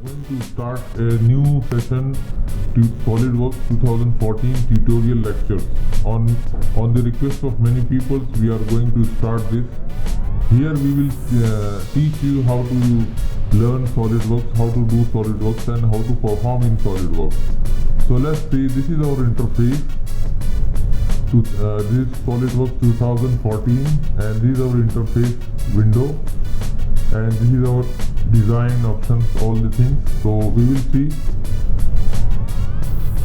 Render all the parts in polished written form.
going to start a new session to SolidWorks 2014 tutorial lectures. On the request of many people, we are going to start this. Here we will teach you how to learn SolidWorks, how to do SolidWorks and how to perform in SolidWorks. So let's see, this is our interface. This is SolidWorks 2014 and this is our interface window. And this is our design options, all the things. So we will see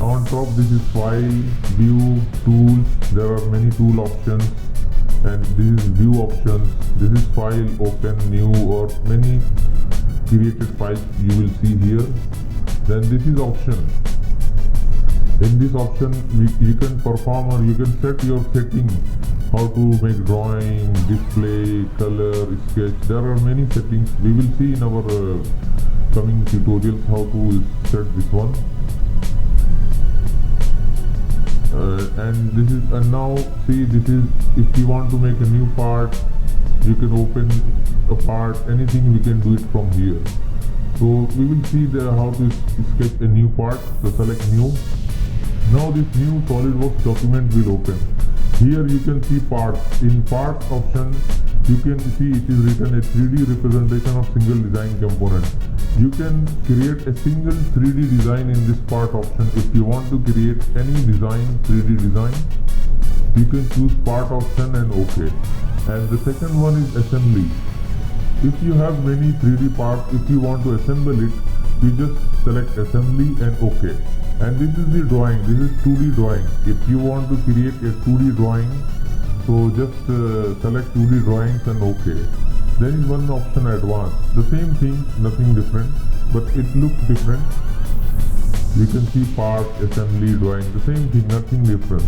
on top, this is file, view, tools. There are many tool options, and this is view options. This is file, open, new, or many created files you will see here. Then this is option. In this option you can perform, or you can set your setting, how to make drawing, display, color, sketch. There are many settings. We will see in our coming tutorials how to set this one. And now see, this is, if you want to make a new part, you can open a part, anything we can do it from here. So we will see how to sketch a new part. So select new. Now this new SolidWorks document will open. Here you can see parts. In parts option, you can see it is written a 3D representation of single design component. You can create a single 3D design in this part option. If you want to create any design, 3D design, you can choose part option and OK. And the second one is assembly. If you have many 3D parts, if you want to assemble it, you just select assembly and OK. And this is the drawing. This is 2D drawing. If you want to create a 2D drawing, so just select 2D drawings and OK. Then is one option advanced. The same thing, nothing different, but it looks different. You can see part, assembly, drawing, the same thing, nothing different.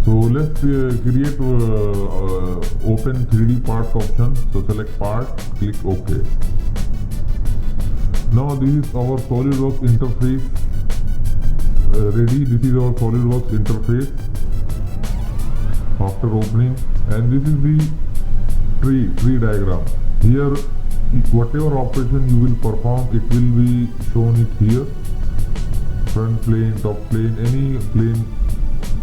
So let's create open 3D part option. So select part, click OK. Now this is our SolidWorks interface ready. This is our SolidWorks interface after opening, and this is the tree diagram. Here whatever operation you will perform, it will be shown it here. Front plane, top plane, any plane,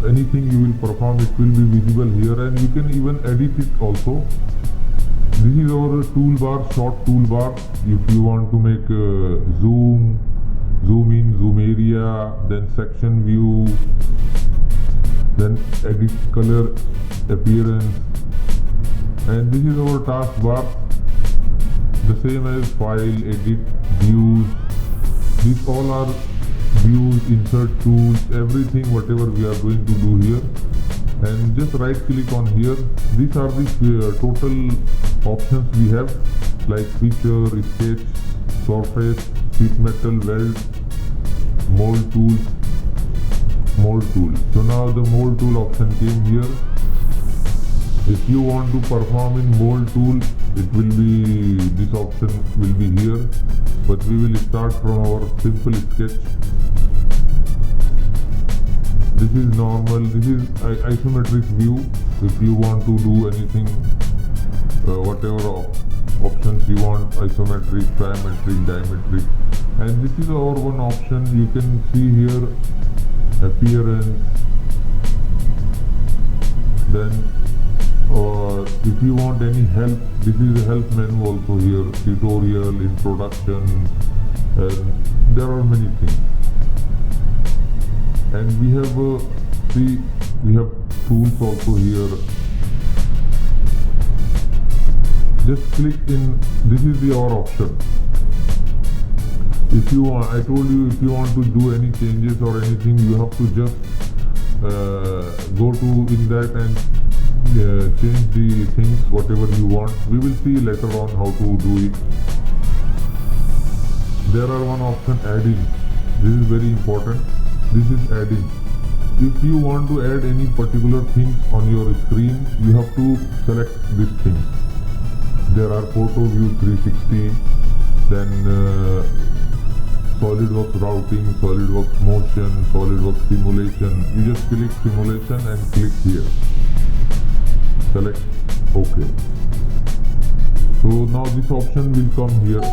anything you will perform, it will be visible here, and you can even edit it also. This is our toolbar, short toolbar. If you want to make zoom in, zoom area, then section view, then edit color, appearance. And this is our taskbar, the same as file, edit, views. These all are views, insert tools, everything whatever we are going to do here. And just right click on here. These are the total options we have, like feature, sketch, surface, sheet metal, weld, mold tools, mold tool. So now the mold tool option came here. If you want to perform in mold tool, it will be, this option will be here, but we will start from our simple sketch. This is normal, this is isometric view. If you want to do anything, whatever options you want, isometric, trimetric, dimetric. And this is our one option. You can see here appearance. Then if you want any help, this is a help menu also here, tutorial, introduction, and there are many things. And we have we have tools also here. Just click in, this is the our option. If you want, I told you, if you want to do any changes or anything, you have to just go to in that and change the things whatever you want. We will see later on how to do it. There are one option, adding. This is very important. This is adding. If you want to add any particular things on your screen, you have to select this thing. There are photo view 360, then SolidWorks routing, SolidWorks motion, SolidWorks simulation. You just click simulation and click here. Select OK. So now this option will come here.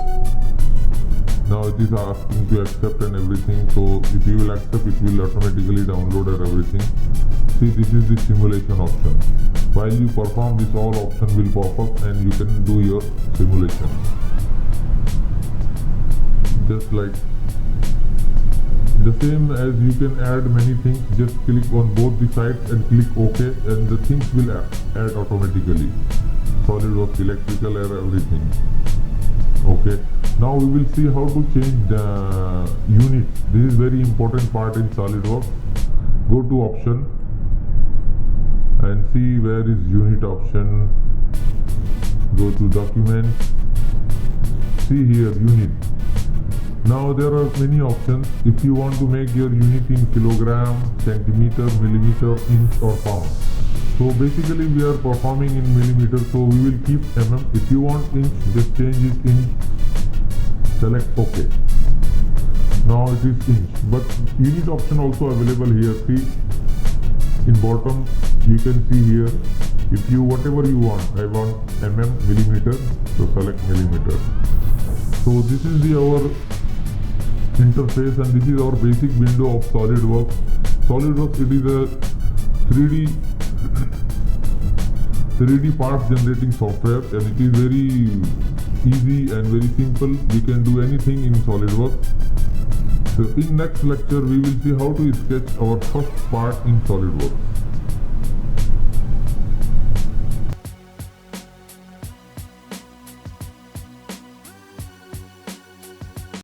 Now it is asking to accept and everything, so if you will accept, it will automatically download and everything. See, this is the simulation option. While you perform this, all option will pop up and you can do your simulation. Just like the same as you can add many things, just click on both the sides and click OK, and the things will add automatically. Solidworks, electrical, and everything. Okay. Now we will see how to change the unit. This is very important part in SolidWorks. Go to option and see where is unit option. Go to documents. See here unit. Now there are many options. If you want to make your unit in kilogram, centimeter, millimeter, inch or pound. So basically we are performing in millimeter, so we will keep mm. If you want inch, just change it inch. Select OK. Now it is inch, but unit option also available here. See, in bottom you can see here, if you whatever you want. I want millimeter, so select millimeter. So this is our interface, and this is our basic window of SolidWorks. SolidWorks, it is a 3D parts generating software, and it is very easy and very simple. We can do anything in SolidWorks. So in next lecture we will see how to sketch our first part in SolidWorks.